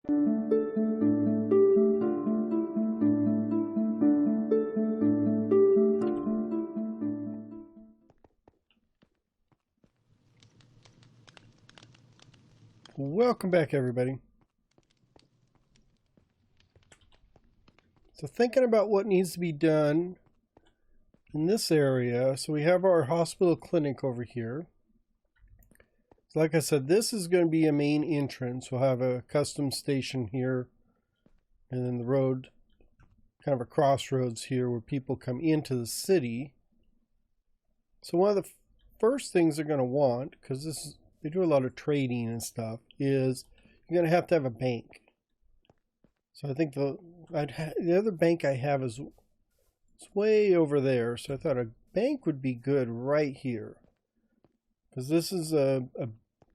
Welcome back, everybody. So thinking about what needs to be done in this area. So we have our hospital clinic over here. So like I said, this is going to be a main entrance. We'll have a custom station here, and then the road, kind of a crossroads here where people come into the city. So one of the first things they're going to want, because they do a lot of trading and stuff, is you're going to have a bank. So I think the other bank I have is way over there. So I thought a bank would be good right here, because this is a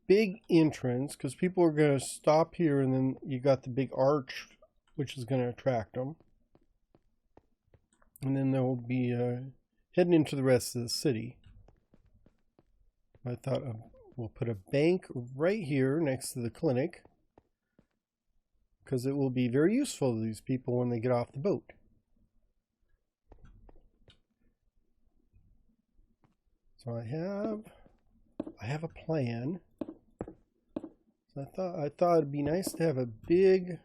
big entrance, because people are going to stop here, and then you got the big arch, which is going to attract them. And then they'll be heading into the rest of the city. I thought we'll put a bank right here next to the clinic, because it will be very useful to these people when they get off the boat. So I have a plan. So I thought it'd be nice to have a big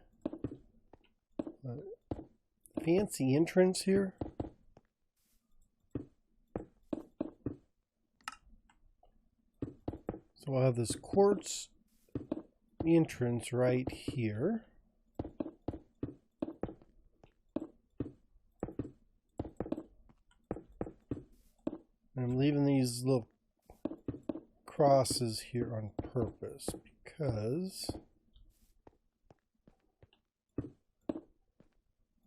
fancy entrance here. So we'll have this quartz entrance right here. I'm leaving these little crosses here on purpose because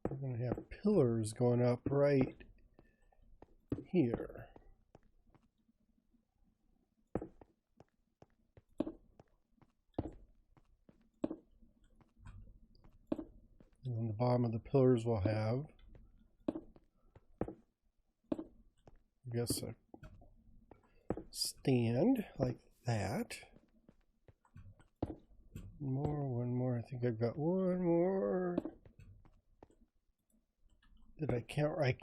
we're going to have pillars going up right here. And on the bottom of the pillars we'll have, I guess, a stand like that. One more. I think I've got one more. Did I count? I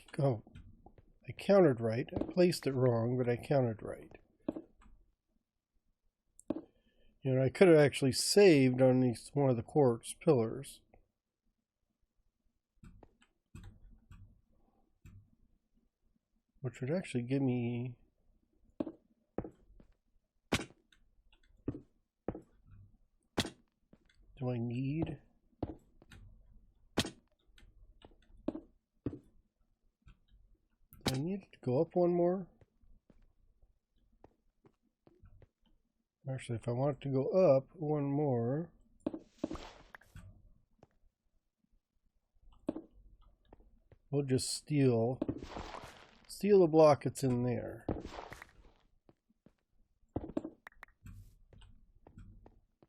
counted right. I placed it wrong, but I counted right. You know, I could have actually saved on one of the quartz pillars. Which would actually give me do I need it to go up one more? Actually, if I want it to go up one more, we'll just steal the block that's in there.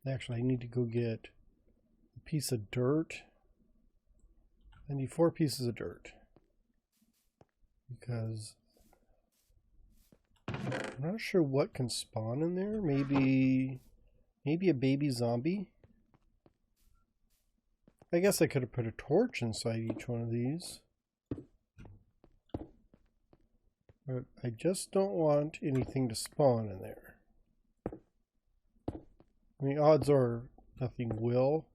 Actually, I need to go get a piece of dirt. I need 4 pieces of dirt, because I'm not sure what can spawn in there. Maybe a baby zombie. I guess I could have put a torch inside each one of these. But I just don't want anything to spawn in there. I mean, odds are nothing will.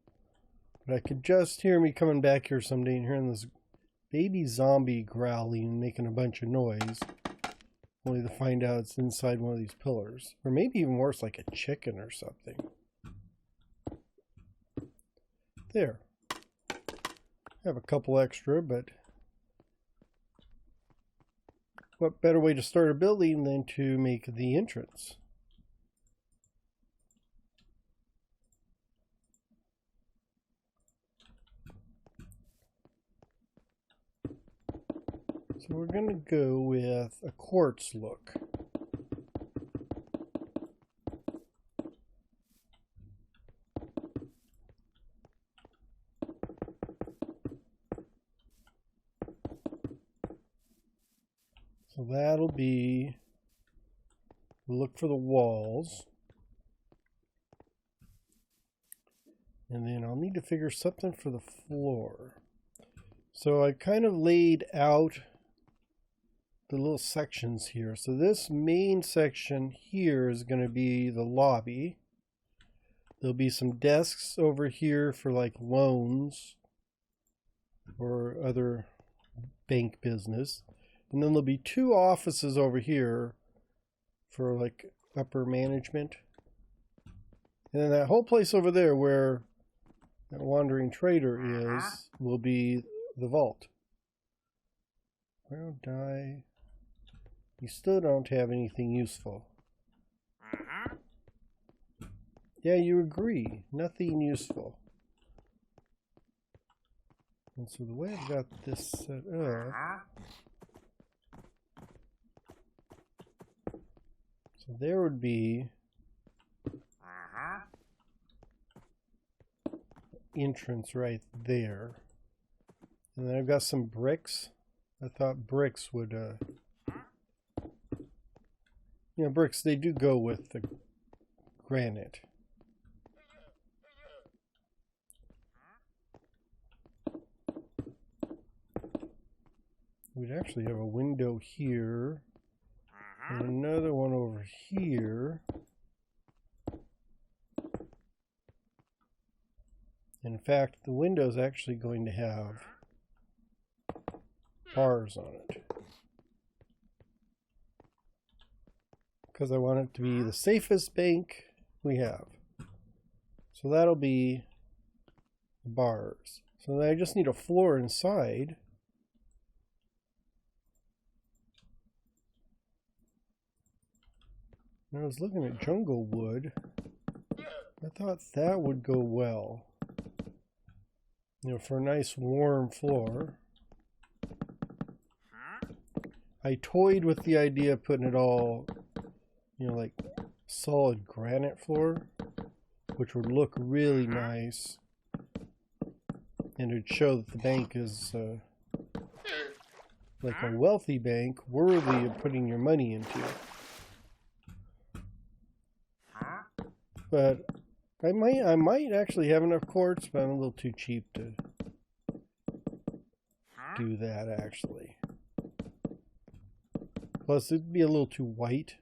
But I could just hear me coming back here someday and hearing this baby zombie growling and making a bunch of noise. Only to find out it's inside one of these pillars. Or maybe even worse, like a chicken or something. There. I have a couple extra, but what better way to start a building than to make the entrance? So we're going to go with a quartz look. So that'll be, look for the walls. And then on need to figure something for the floor. So I kind of laid out the little sections here. So this main section here is going to be the lobby. There'll be some desks over here for like loans or other bank business. And then there'll be 2 offices over here for like upper management. And then that whole place over there where that wandering trader is will be the vault. Well, die. You still don't have anything useful. Yeah, you agree. Nothing useful. And so the way I've got this set up, so there would be entrance right there. And then I've got some bricks. I thought bricks would, you know, bricks, they do go with the granite. We'd actually have a window here and another one over here. In fact, the window is actually going to have bars on it, because I want it to be the safest bank we have. So that'll be the bars. So then I just need a floor inside. I was looking at jungle wood. I thought that would go well, you know, for a nice warm floor. I toyed with the idea of putting it all, you know, like solid granite floor, which would look really nice, and it would show that the bank is like a wealthy bank, worthy of putting your money into. But I might actually have enough quartz, but I'm a little too cheap to do that actually. Plus it'd be a little too white.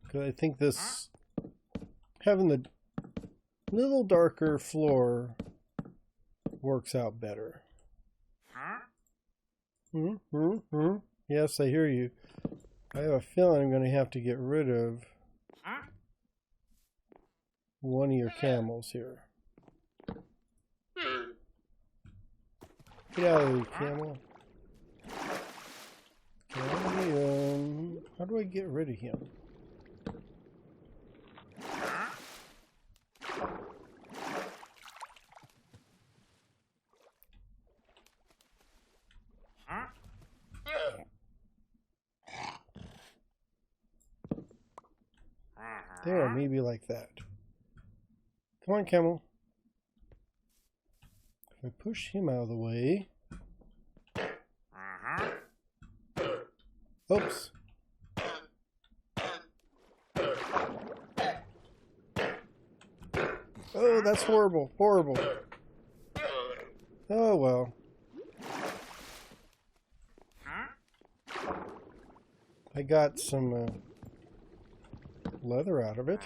Because I think this, having the little darker floor works out better. Yes, I hear you. I have a feeling I'm going to have to get rid of one of your camels here. Get out of here, camel. How do I get rid of him? There, maybe like that. Come on, camel. If I push him out of the way. Oops. Oh, that's horrible. Horrible. Oh, well. I got some leather out of it.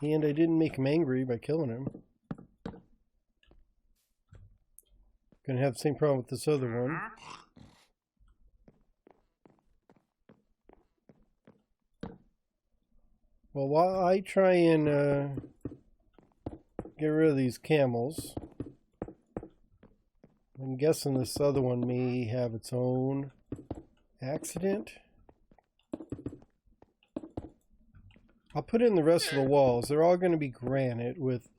And I didn't make him angry by killing him. Gonna have the same problem with this other one. Well, while I try and get rid of these camels, I'm guessing this other one may have its own accident. I'll put in the rest of the walls. They're all going to be granite with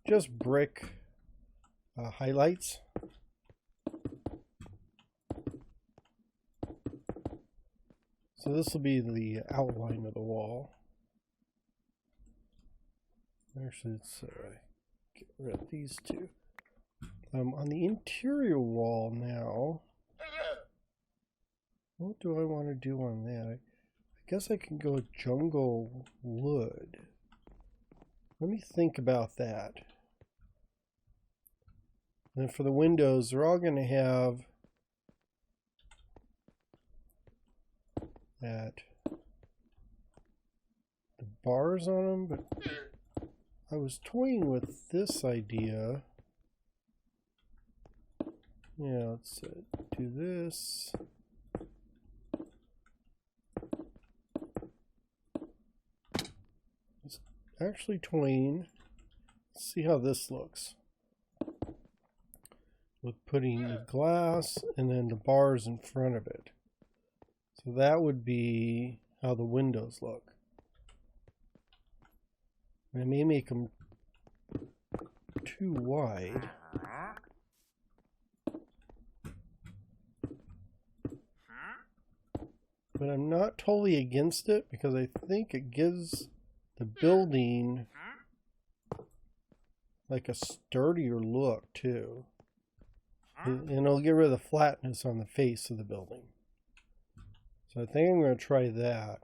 just brick highlights. So this will be the outline of the wall. Actually, let's get rid of these two. On the interior wall now, what do I want to do on that? I guess I can go jungle wood. Let me think about that. And for the windows, they're all going to have that the bars on them, but I was toying with this idea. Yeah, let's do this. It's actually toying. Let's see how this looks. With putting the glass and then the bars in front of it. So that would be how the windows look. And I may make them too wide. But I'm not totally against it because I think it gives the building like a sturdier look too. And it'll get rid of the flatness on the face of the building. So I think I'm going to try that.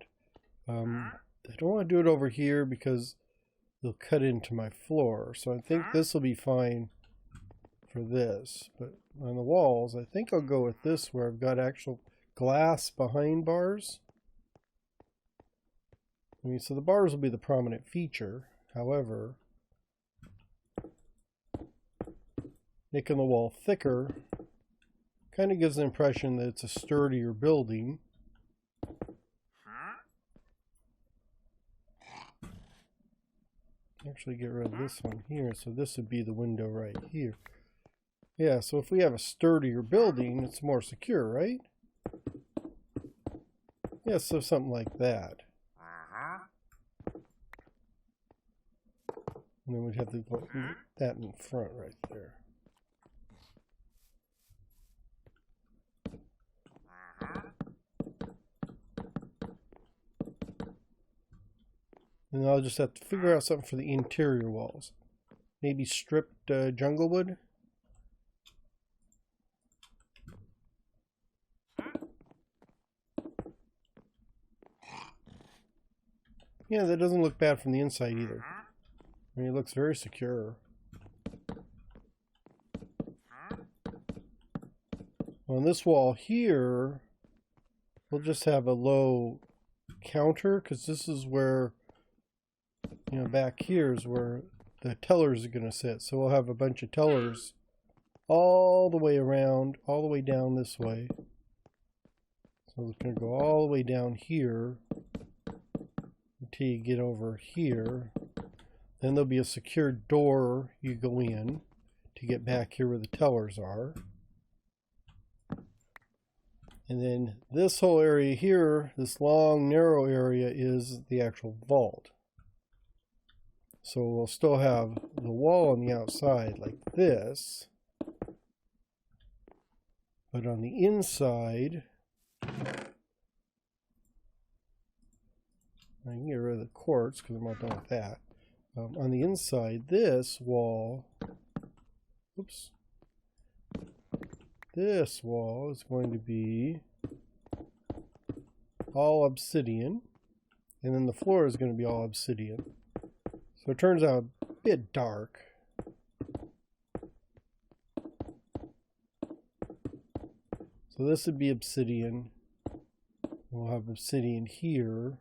I don't want to do it over here because it'll cut into my floor. So I think this will be fine for this. But on the walls, I think I'll go with this where I've got actual glass behind bars. I mean, so the bars will be the prominent feature. However, making the wall thicker kind of gives the impression that it's a sturdier building. Actually get rid of this one here, so this would be the window right here. Yeah, so if we have a sturdier building, it's more secure, right? Yeah, so something like that. And then we'd have that in front right there. And I'll just have to figure out something for the interior walls. Maybe stripped jungle wood. Yeah, that doesn't look bad from the inside either. I mean, it looks very secure. On this wall here, we'll just have a low counter because this is where, you know, back here is where the tellers are going to sit. So we'll have a bunch of tellers all the way around, all the way down this way. So it's going to go all the way down here until you get over here. Then there'll be a secured door you go in to get back here where the tellers are. And then this whole area here, this long narrow area, is the actual vault. So we'll still have the wall on the outside like this, but on the inside, I can get rid of the quartz because I'm not done with that. On the inside, this wall, oops, this wall is going to be all obsidian, and then the floor is going to be all obsidian. So it turns out a bit dark. So this would be obsidian. We'll have obsidian here.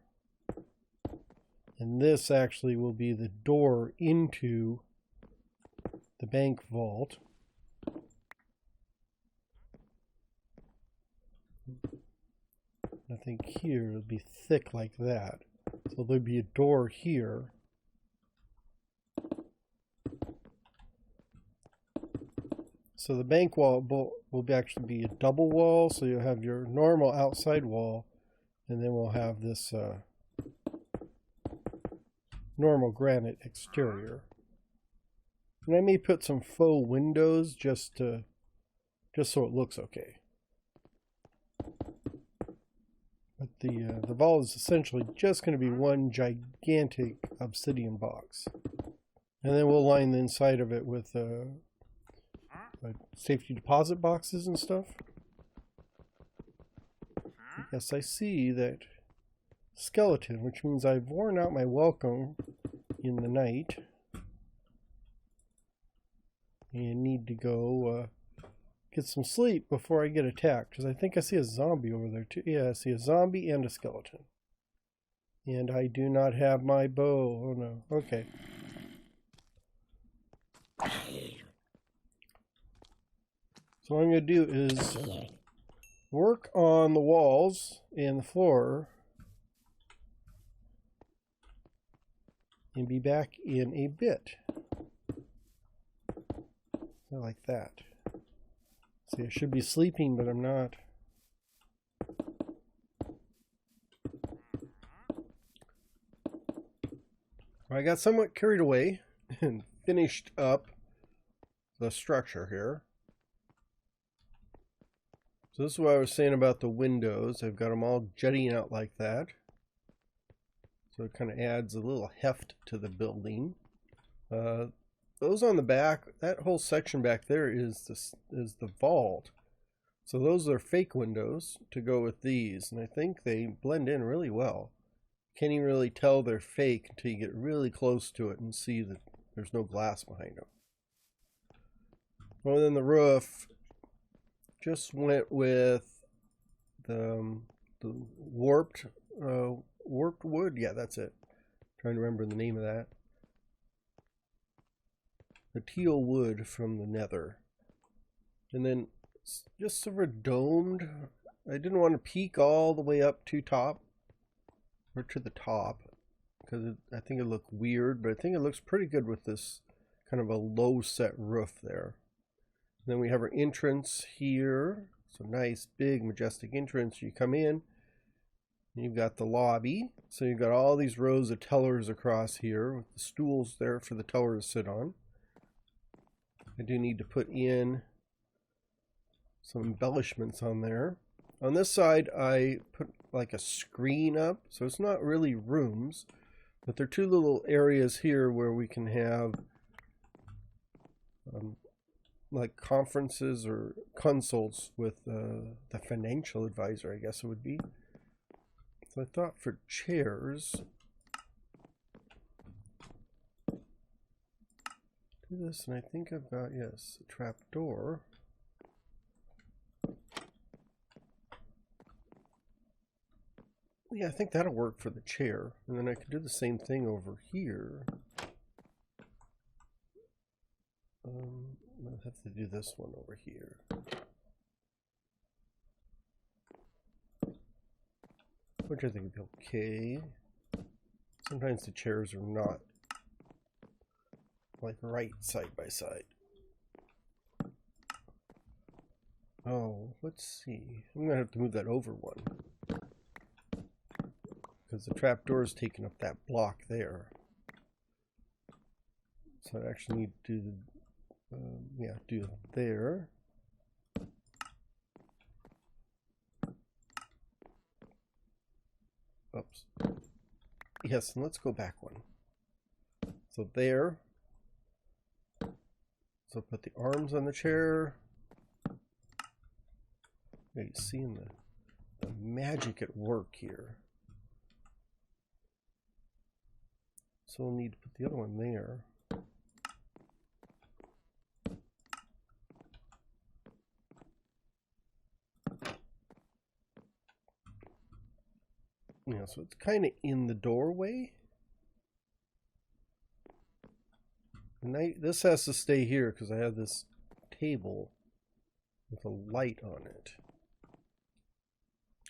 And this actually will be the door into the bank vault. I think here it'll be thick like that. So there'll be a door here. So the bank wall will actually be a double wall, so you'll have your normal outside wall, and then we'll have this normal granite exterior. And I may put some faux windows just so it looks okay. But the vault is essentially just going to be one gigantic obsidian box, and then we'll line the inside of it with safety deposit boxes and stuff. Yes, I see that skeleton, which means I've worn out my welcome in the night and need to go get some sleep before I get attacked, because I think I see a zombie over there too. Yeah, I see a zombie and a skeleton. And I do not have my bow. Oh no. Okay. So what I'm going to do is work on the walls and the floor and be back in a bit. So like that. See, I should be sleeping, but I'm not. I got somewhat carried away and finished up the structure here. So this is what I was saying about the windows. I've got them all jutting out like that. So it kind of adds a little heft to the building. Those on the back, that whole section back there is the vault. So those are fake windows to go with these, and I think they blend in really well. Can't even really tell they're fake until you get really close to it and see that there's no glass behind them. Well, then the roof just went with the warped wood. Yeah, that's it. Trying to remember the name of that. The teal wood from the nether. And then just sort of domed. I didn't want to peak all the way up to top. Or to the top. Because I think it looked weird. But I think it looks pretty good with this kind of a low set roof there. And then we have our entrance here. So nice, big, majestic entrance. You come in. And you've got the lobby. So you've got all these rows of tellers across here. With the stools there for the teller to sit on. I do need to put in some embellishments on there. On this side, I put like a screen up, so it's not really rooms, but there are two little areas here where we can have like conferences or consults with the financial advisor, I guess it would be. So I thought for chairs, do this, and I think I've got, yes, a trap door. Yeah, I think that'll work for the chair. And then I could do the same thing over here. I'll have to do this one over here. Which I think would be okay. Sometimes the chairs are not like right side by side. Oh, let's see. I'm gonna have to move that over one. Because the trapdoor is taking up that block there. So I actually need to do the, do it there. Oops. Yes, and let's go back one. So there. So put the arms on the chair. Yeah, you see the magic at work here. So we'll need to put the other one there. Yeah, so it's kind of in the doorway. And this has to stay here because I have this table with a light on it.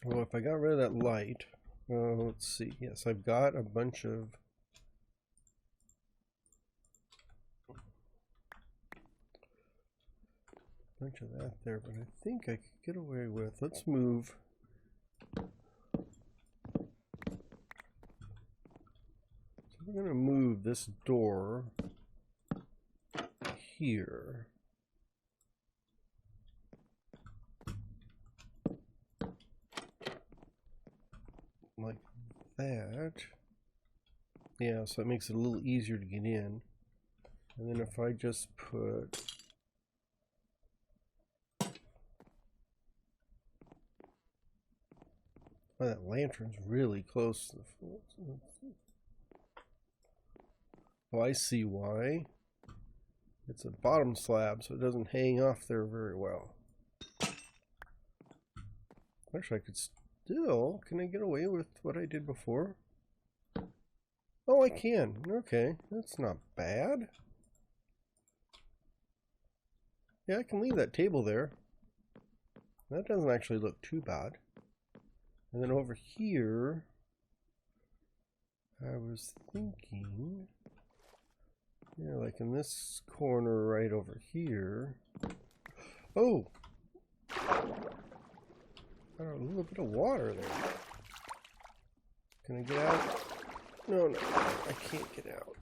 Well, if I got rid of that light, let's see. Yes, I've got a bunch of that there, but I think I could get away with. Let's move. So we're going to move this door here. Like that. Yeah, so it makes it a little easier to get in. And then if I just put Oh, that lantern's really close to the floor. Oh, I see why. It's a bottom slab, so it doesn't hang off there very well. Wish I could still... Can I get away with what I did before? Oh, I can. Okay, that's not bad. Yeah, I can leave that table there. That doesn't actually look too bad. And then over here, I was thinking... Yeah, like in this corner right over here. Oh! Got a little bit of water there. Can I get out? No, no, I can't get out.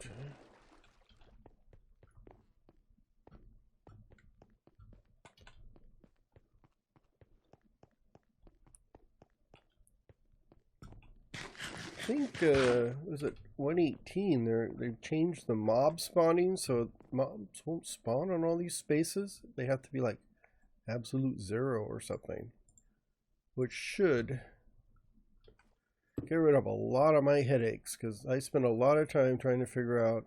I think, was it 118? They've changed the mob spawning, so mobs won't spawn on all these spaces. They have to be like absolute 0 or something, which should get rid of a lot of my headaches, because I spend a lot of time trying to figure out.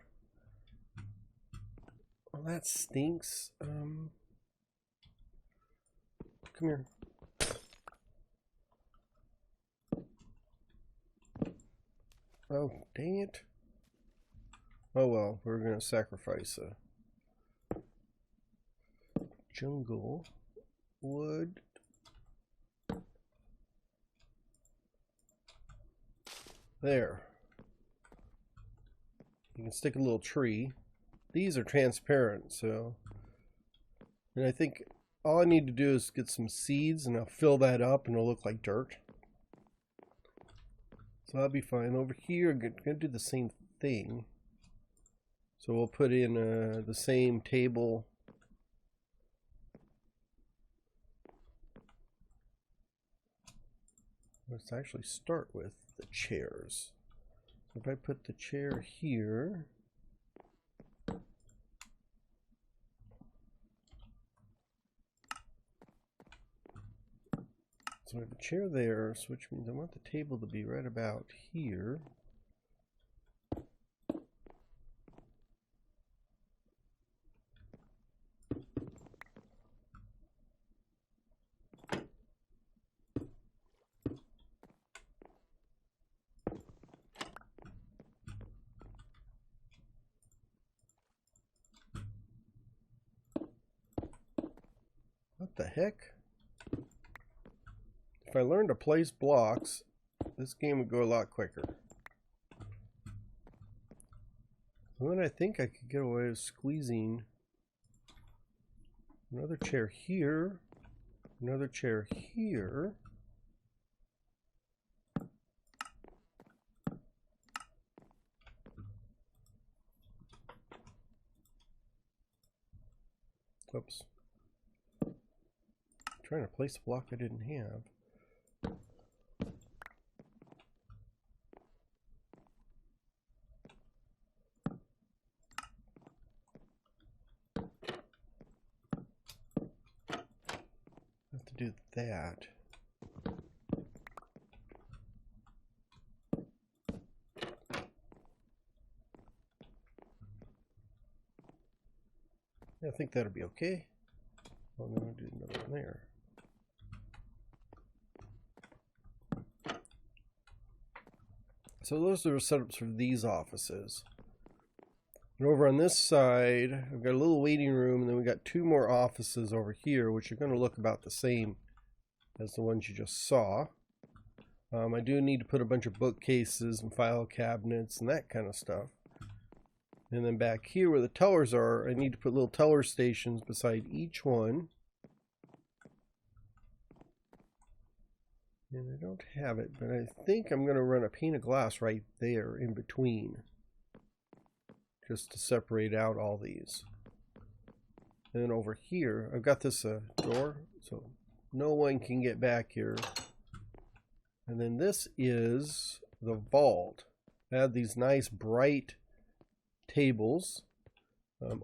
Well, that stinks. Come here. Oh, dang it. Oh well, we're going to sacrifice a jungle wood. There. You can stick a little tree. These are transparent, so... And I think all I need to do is get some seeds and I'll fill that up and it'll look like dirt. So I'll be fine. Over here, I'm going to do the same thing. So we'll put in the same table. Let's actually start with the chairs. So if I put the chair here. So I have a chair there, so which means I want the table to be right about here. What the heck? If I learned to place blocks, this game would go a lot quicker. And then I think I could get away with squeezing another chair here, another chair here. Oops. I'm trying to place a block I didn't have. Do that. Yeah, I think that'll be okay. Well, I'm going to do another one there. So those are the setups for these offices. And over on this side, I've got a little waiting room, and then we got 2 more offices over here, which are going to look about the same as the ones you just saw. I do need to put a bunch of bookcases and file cabinets and that kind of stuff. And then back here where the tellers are, I need to put little teller stations beside each one. And I don't have it, but I think I'm going to run a pane of glass right there in between, just to separate out all these. And then over here, I've got this door, so no one can get back here. And then this is the vault. I have these nice bright tables.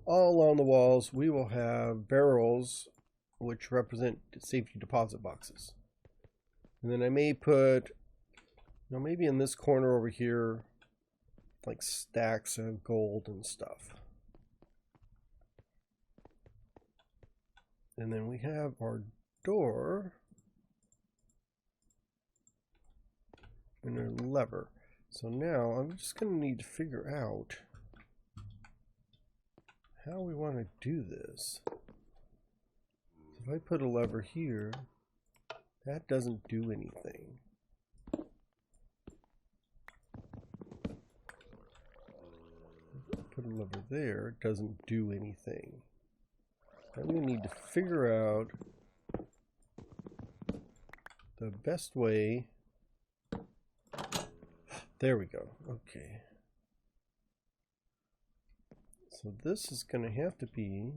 All along the walls, we will have barrels which represent safety deposit boxes. And then I may put Now maybe in this corner over here, like stacks of gold and stuff. And then we have our door and our lever. So now I'm just going to need to figure out how we want to do this. If I put a lever here, that doesn't do anything. Put a lever there, it doesn't do anything. Then we need to figure out the best way. There we go. Okay. So this is going to have to be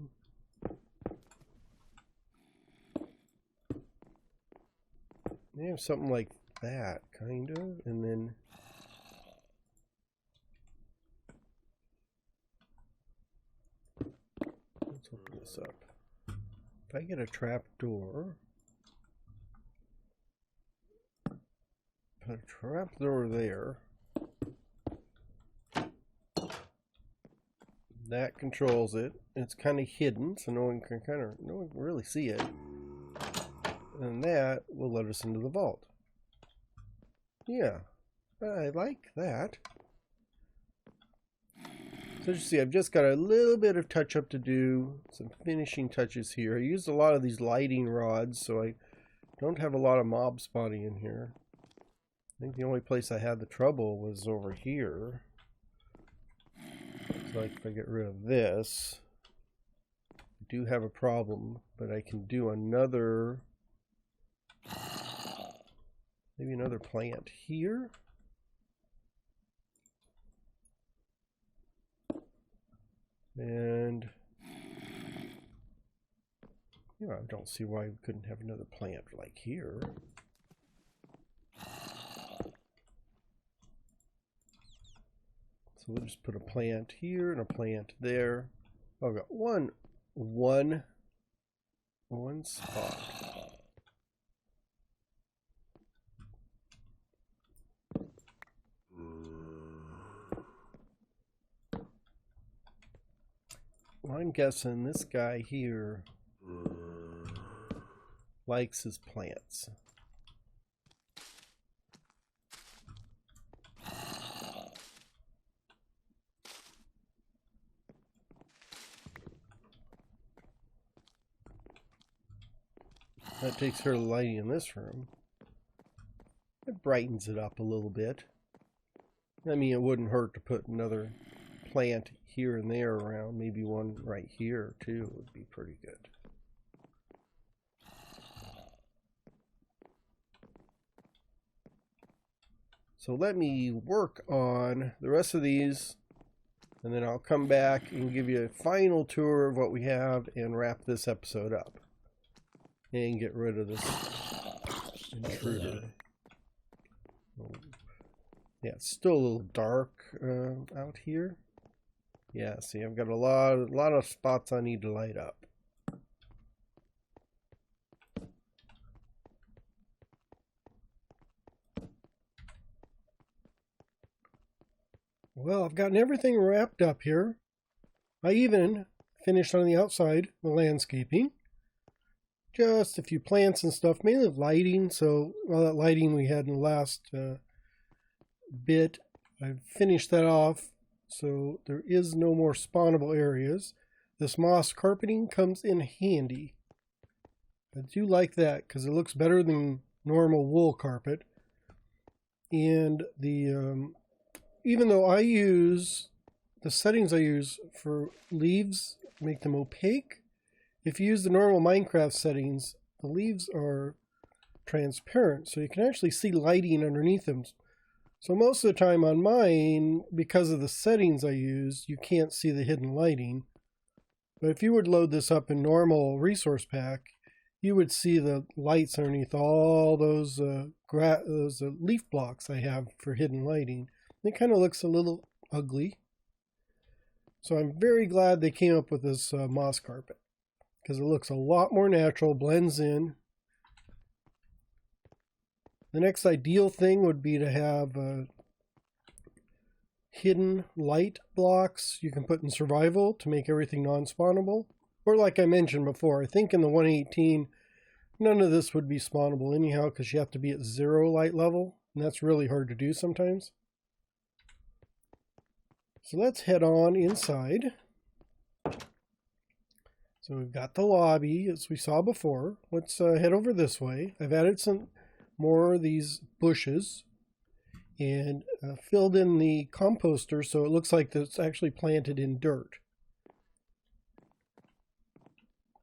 have something like that, kind of, and then let's open this up. If I get a trap door, put a trap door there, that controls it. It's kind of hidden, so no one can really see it. And that will let us into the vault. Yeah, I like that. So as you see, I've just got a little bit of touch up to do, some finishing touches here. I used a lot of these lighting rods, so I don't have a lot of mob spotting in here. I think the only place I had the trouble was over here. So like if I get rid of this, I do have a problem, but I can do another, maybe another plant here. And yeah, I don't see why we couldn't have another plant like here. So we'll just put a plant here and a plant there. Oh, I've got one spot. Well, I'm guessing this guy here likes his plants. That takes care of the lighting in this room. It brightens it up a little bit. I mean, it wouldn't hurt to put another plant here and there around. Maybe one right here too would be pretty good. So let me work on the rest of these, and then I'll come back and give you a final tour of what we have and wrap this episode up. And get rid of this intruder. Yeah, it's still a little dark out here. Yeah, see, I've got a lot of spots I need to light up. Well, I've gotten everything wrapped up here. I even finished on the outside, the landscaping. Just a few plants and stuff, mainly lighting. So all that lighting we had in the last bit, I've finished that off. So there is no more spawnable areas. This moss carpeting comes in handy. I do like that because it looks better than normal wool carpet. And the even though I use the settings I use for leaves make them opaque, if you use the normal Minecraft settings, the leaves are transparent, so you can actually see lighting underneath them. So most of the time on mine, because of the settings I use, you can't see the hidden lighting. But if you would load this up in normal resource pack, you would see the lights underneath all those leaf blocks I have for hidden lighting. It kind of looks a little ugly. So I'm very glad they came up with this moss carpet, because it looks a lot more natural, blends in. The next ideal thing would be to have hidden light blocks you can put in survival to make everything non-spawnable. Or like I mentioned before, I think in the 118, none of this would be spawnable anyhow because you have to be at 0 light level, and that's really hard to do sometimes. So let's head on inside. So we've got the lobby as we saw before. Let's head over this way. I've added some more of these bushes and filled in the composter so it looks like it's actually planted in dirt.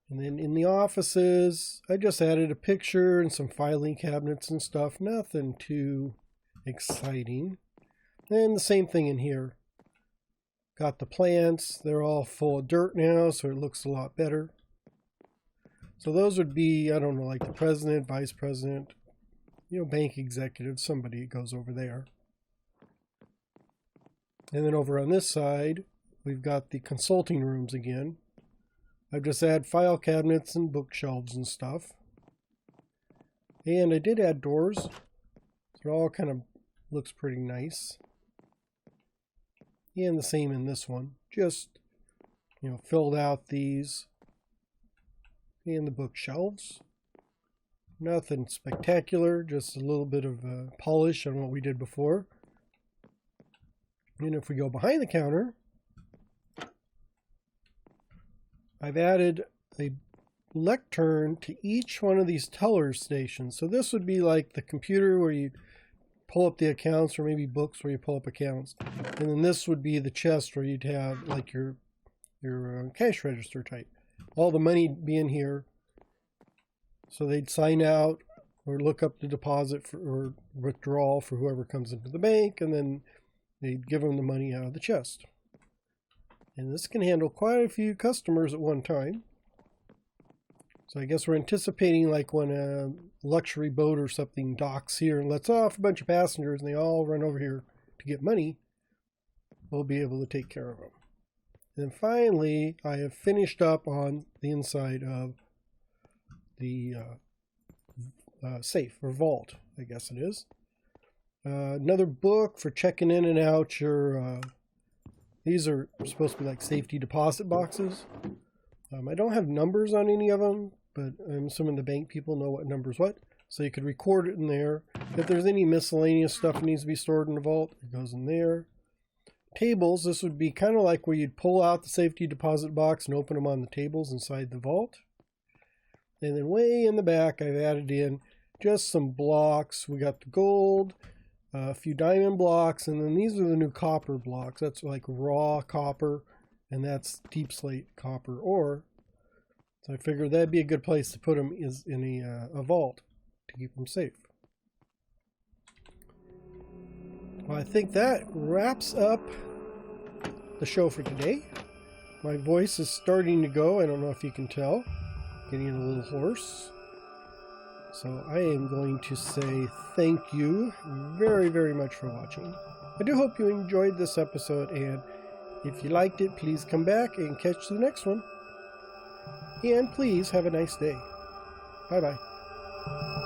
And then in the offices, I just added a picture and some filing cabinets and stuff. Nothing too exciting. And the same thing in here. Got the plants. They're all full of dirt now, so it looks a lot better. So those would be, I don't know, like the president, vice president, bank executive, somebody goes over there. And then over on this side, we've got the consulting rooms again. I've just added file cabinets and bookshelves and stuff. And I did add doors. So it all kind of looks pretty nice. And the same in this one. Just, filled out these and the bookshelves. Nothing spectacular, just a little bit of polish on what we did before. And if we go behind the counter, I've added a lectern to each one of these teller stations. So this would be like the computer where you pull up the accounts, or maybe books where you pull up accounts. And then this would be the chest where you'd have like your cash register type. All the money be in here. So they'd sign out or look up the deposit or withdrawal for whoever comes into the bank, and then they'd give them the money out of the chest. And this can handle quite a few customers at one time. So I guess we're anticipating like when a luxury boat or something docks here and lets off a bunch of passengers and they all run over here to get money, we'll be able to take care of them. And then finally, I have finished up on the inside of the safe or vault, I guess it is. Another book for checking in and out your... these are supposed to be like safety deposit boxes. I don't have numbers on any of them, but I'm assuming the bank people know what number's what. So you could record it in there. If there's any miscellaneous stuff that needs to be stored in the vault, it goes in there. Tables, this would be kind of like where you'd pull out the safety deposit box and open them on the tables inside the vault. And then way in the back, I've added in just some blocks. We got the gold, a few diamond blocks, and then these are the new copper blocks. That's like raw copper, and that's deep slate copper ore. So I figured that'd be a good place to put them is in a vault to keep them safe. Well, I think that wraps up the show for today. My voice is starting to go. I don't know if you can tell. Getting a little hoarse. So I am going to say thank you very, very much for watching. I do hope you enjoyed this episode, and if you liked it, please come back and catch the next one. And please have a nice day. Bye-bye.